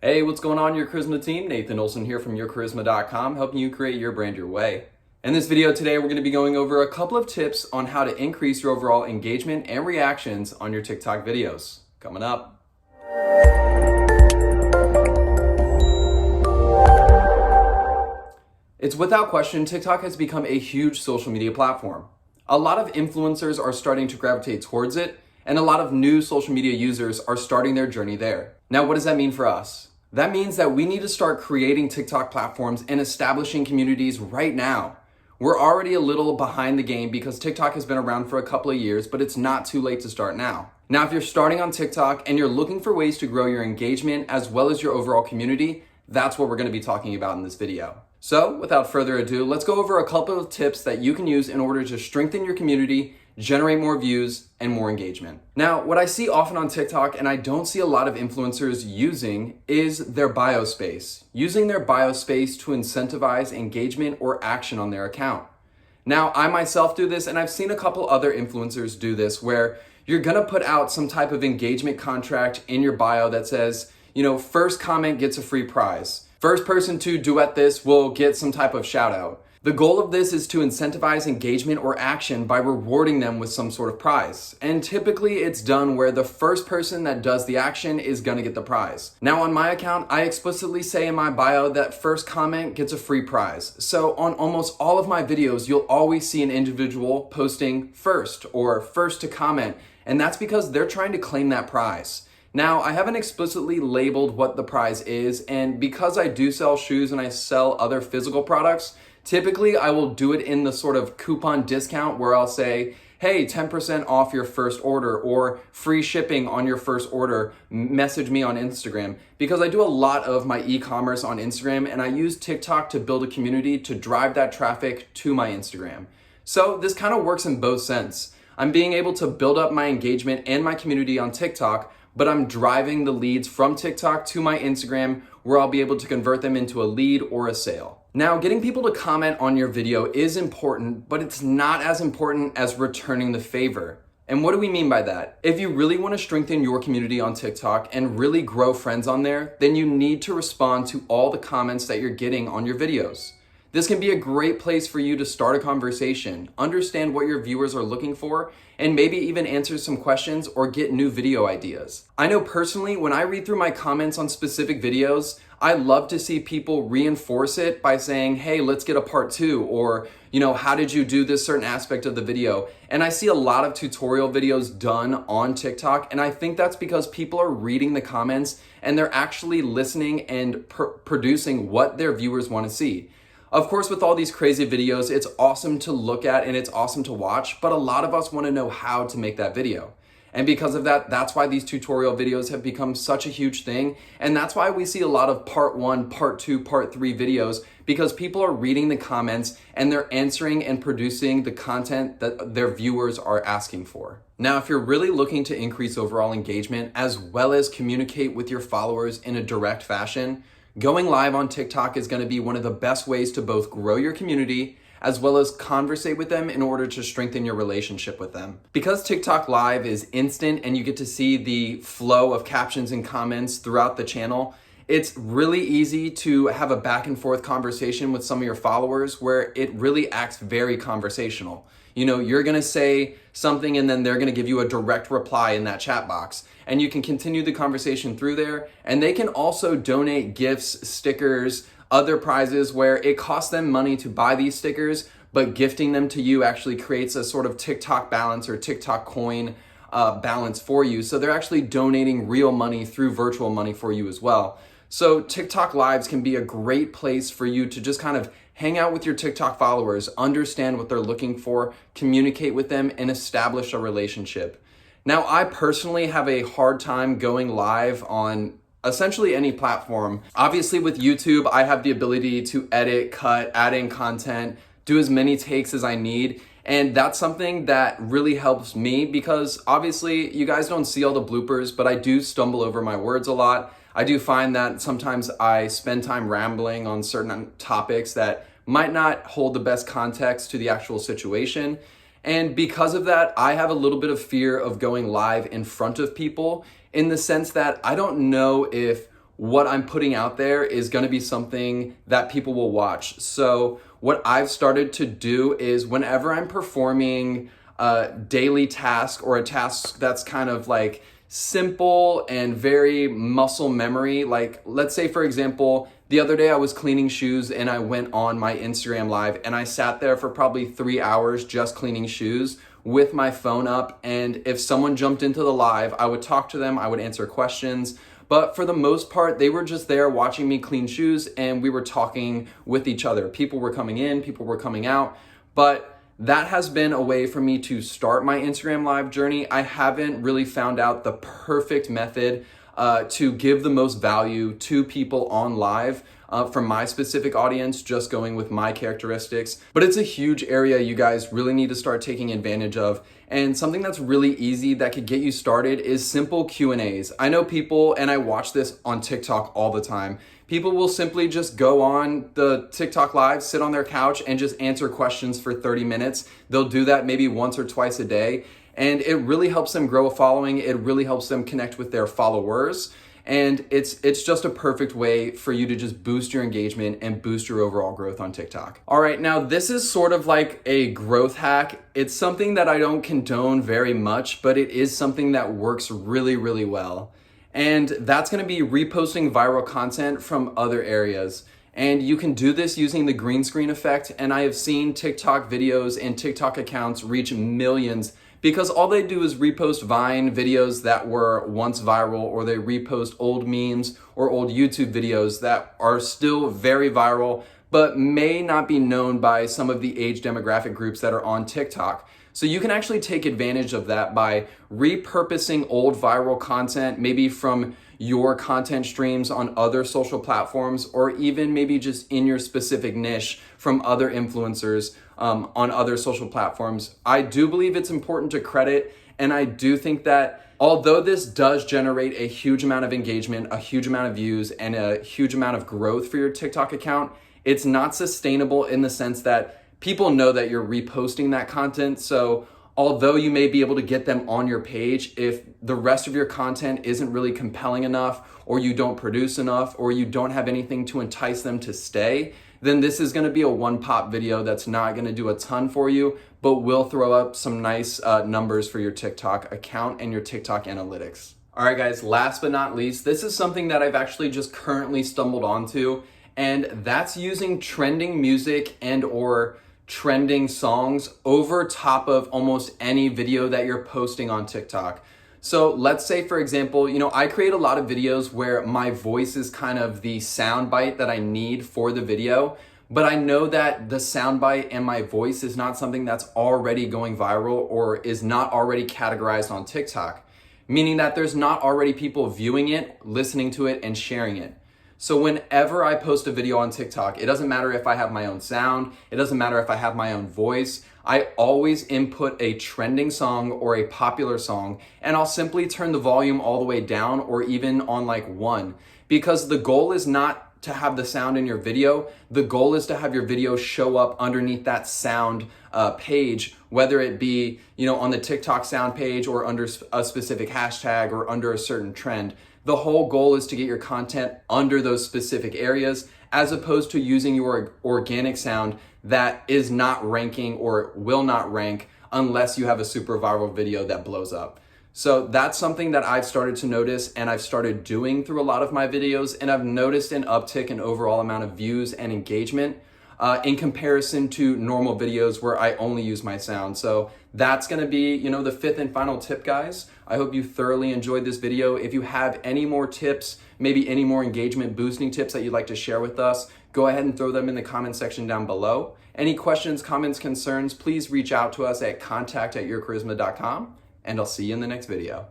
Hey, what's going on, your Charisma team? Nathan Olson here from yourcharisma.com, helping you create your brand your way. In this video today, we're going to be going over a couple of tips on how to increase your overall engagement and reactions on your TikTok videos. Coming up. It's without question, TikTok has become a huge social media platform. A lot of influencers are starting to gravitate towards it, and a lot of new social media users are starting their journey there. Now, what does that mean for us? That means that we need to start creating TikTok platforms and establishing communities right now. We're already a little behind the game because TikTok has been around for a couple of years, but it's not too late to start now. Now, if you're starting on TikTok and you're looking for ways to grow your engagement as well as your overall community, that's what we're going to be talking about in this video. So, without further ado, let's go over a couple of tips that you can use in order to strengthen your community, generate more views, and more engagement. Now, what I see often on TikTok, and I don't see a lot of influencers using, is their bio space. Using their bio space to incentivize engagement or action on their account. Now, I myself do this, and I've seen a couple other influencers do this, where you're gonna put out some type of engagement contract in your bio that says, first comment gets a free prize. First person to duet this will get some type of shout out. The goal of this is to incentivize engagement or action by rewarding them with some sort of prize. And typically it's done where the first person that does the action is gonna get the prize. Now on my account, I explicitly say in my bio that first comment gets a free prize. So on almost all of my videos, you'll always see an individual posting first or first to comment. And that's because they're trying to claim that prize. Now, I haven't explicitly labeled what the prize is, and because I do sell shoes and I sell other physical products, typically I will do it in the sort of coupon discount where I'll say, hey, 10% off your first order or free shipping on your first order, message me on Instagram. Because I do a lot of my e-commerce on Instagram and I use TikTok to build a community to drive that traffic to my Instagram. So this kind of works in both sense. I'm being able to build up my engagement and my community on TikTok, but I'm driving the leads from TikTok to my Instagram where I'll be able to convert them into a lead or a sale. Now, getting people to comment on your video is important, but it's not as important as returning the favor. And what do we mean by that? If you really want to strengthen your community on TikTok and really grow friends on there, then you need to respond to all the comments that you're getting on your videos. This can be a great place for you to start a conversation, understand what your viewers are looking for, and maybe even answer some questions or get new video ideas. I know personally, when I read through my comments on specific videos, I love to see people reinforce it by saying, hey, let's get a part 2, or, how did you do this certain aspect of the video? And I see a lot of tutorial videos done on TikTok, and I think that's because people are reading the comments and they're actually listening and producing what their viewers want to see. Of course, with all these crazy videos, it's awesome to look at and it's awesome to watch, but a lot of us want to know how to make that video. And because of that, that's why these tutorial videos have become such a huge thing. And that's why we see a lot of part 1, part 2, part 3 videos, because people are reading the comments and they're answering and producing the content that their viewers are asking for. Now, if you're really looking to increase overall engagement as well as communicate with your followers in a direct fashion, going live on TikTok is going to be one of the best ways to both grow your community as well as conversate with them in order to strengthen your relationship with them. Because TikTok Live is instant and you get to see the flow of captions and comments throughout the channel, it's really easy to have a back and forth conversation with some of your followers where it really acts very conversational. You're gonna say something and then they're gonna give you a direct reply in that chat box. And you can continue the conversation through there. And they can also donate gifts, stickers, other prizes where it costs them money to buy these stickers, but gifting them to you actually creates a sort of TikTok balance or TikTok coin balance for you. So they're actually donating real money through virtual money for you as well. So TikTok Lives can be a great place for you to just kind of hang out with your TikTok followers, understand what they're looking for, communicate with them, and establish a relationship. Now, I personally have a hard time going live on essentially any platform. Obviously with YouTube, I have the ability to edit, cut, add in content, do as many takes as I need. And that's something that really helps me because obviously you guys don't see all the bloopers, but I do stumble over my words a lot. I do find that sometimes I spend time rambling on certain topics that might not hold the best context to the actual situation. And because of that, I have a little bit of fear of going live in front of people in the sense that I don't know if what I'm putting out there is going to be something that people will watch. So what I've started to do is whenever I'm performing a daily task or a task that's kind of like simple and very muscle memory, like let's say for example, the other day I was cleaning shoes and I went on my Instagram live and I sat there for probably 3 hours just cleaning shoes with my phone up. And if someone jumped into the live, I would talk to them, I would answer questions. But for the most part, they were just there watching me clean shoes and we were talking with each other. People were coming in, people were coming out. But that has been a way for me to start my Instagram live journey. I haven't really found out the perfect method to give the most value to people on live from my specific audience, just going with my characteristics. But it's a huge area you guys really need to start taking advantage of. And something that's really easy that could get you started is simple Q&As. I know people, and I watch this on TikTok all the time, people will simply just go on the TikTok live, sit on their couch and just answer questions for 30 minutes. They'll do that maybe once or twice a day. And it really helps them grow a following. It really helps them connect with their followers. And it's just a perfect way for you to just boost your engagement and boost your overall growth on TikTok. All right, now this is sort of like a growth hack. It's something that I don't condone very much, but it is something that works really, really well. And that's gonna be reposting viral content from other areas. And you can do this using the green screen effect. And I have seen TikTok videos and TikTok accounts reach millions because all they do is repost Vine videos that were once viral, or they repost old memes or old YouTube videos that are still very viral, but may not be known by some of the age demographic groups that are on TikTok. So you can actually take advantage of that by repurposing old viral content, maybe from your content streams on other social platforms, or even maybe just in your specific niche from other influencers on other social platforms. I do believe it's important to credit, and I do think that although this does generate a huge amount of engagement, a huge amount of views, and a huge amount of growth for your TikTok account, it's not sustainable in the sense that people know that you're reposting that content. So although you may be able to get them on your page, if the rest of your content isn't really compelling enough, or you don't produce enough, or you don't have anything to entice them to stay, then this is gonna be a one-pop video that's not gonna do a ton for you, but will throw up some nice numbers for your TikTok account and your TikTok analytics. All right, guys, last but not least, this is something that I've actually just currently stumbled onto, and that's using trending music and or trending songs over top of almost any video that you're posting on TikTok. So let's say, for example, I create a lot of videos where my voice is kind of the soundbite that I need for the video, but I know that the soundbite and my voice is not something that's already going viral or is not already categorized on TikTok, meaning that there's not already people viewing it, listening to it, and sharing it. So whenever I post a video on TikTok, it doesn't matter if I have my own sound, it doesn't matter if I have my own voice, I always input a trending song or a popular song, and I'll simply turn the volume all the way down or even on like 1, because the goal is not to have the sound in your video. The goal is to have your video show up underneath that sound page, whether it be, on the TikTok sound page or under a specific hashtag or under a certain trend. The whole goal is to get your content under those specific areas, as opposed to using your organic sound that is not ranking or will not rank unless you have a super viral video that blows up. So that's something that I've started to notice and I've started doing through a lot of my videos, and I've noticed an uptick in overall amount of views and engagement in comparison to normal videos where I only use my sound. So that's gonna be, the 5th and final tip, guys. I hope you thoroughly enjoyed this video. If you have any more tips, maybe any more engagement boosting tips that you'd like to share with us, go ahead and throw them in the comment section down below. Any questions, comments, concerns, please reach out to us at contact@yourcharisma.com, and I'll see you in the next video.